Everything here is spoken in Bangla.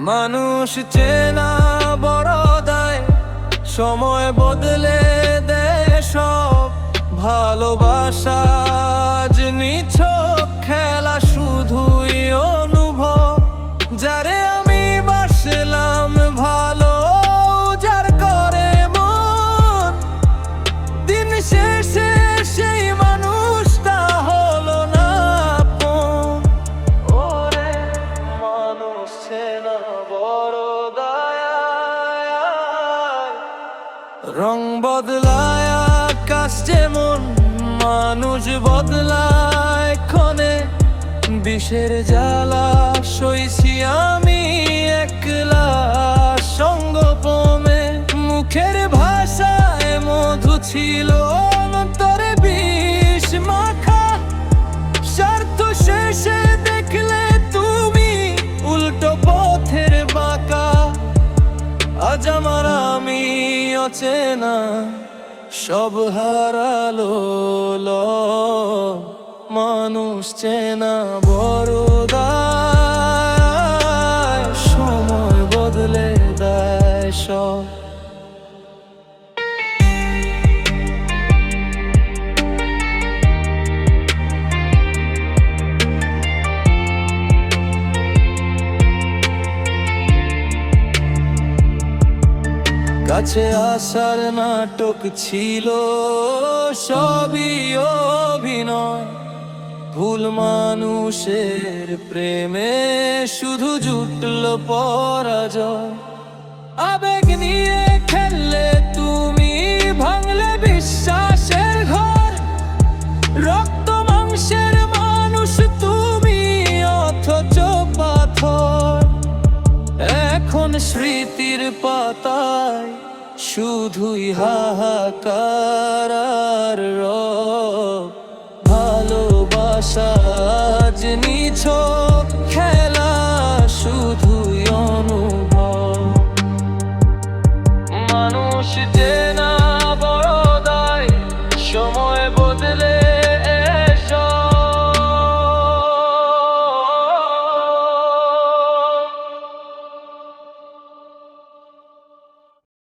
মানুষ চেনা বড় দায়, সময় বদলে দেয় সব। ভালোবাসা আজ নিছক খেলা, শুধুই অনুভব। যারে আমি বাসলাম ভালো, যার করে মন, দিন শেষে সেই মানুষটা হলো না আপন। ওরে মানুষ চেনা বড় দায়, রং বদলায় আকাশ যেমন, মানুষ বদলায় ক্ষণে। বিষের জ্বালা সইছি আমি একলা সঙ্গোপমে। মুখের ভাষায় মধু ছিল, অন্তরে বিষ মাখা। স্বার্থ শেষে দেখলে তুমি উল্টো পথের বাঁকা। আজ আমার আমি অচেনা, সব হারালো মানুষ চেনা বড় দায়, সময় বদলে দেয় সব। কাছে আসার নাটক ছিল সবই অভিনয়। ভুল মানুষের প্রেমে শুধু জুটল পরাজয়। আবেগ নিয়ে খেললে তুমি, ভাঙলে বিশ্বাসের ঘর। রক্ত মাংসের মানুষ তুমি, অথচ পাথর। এখন স্মৃতির পাতায় শুধুই হাহাকার আর রব। ভালোবাসা আজ নিছক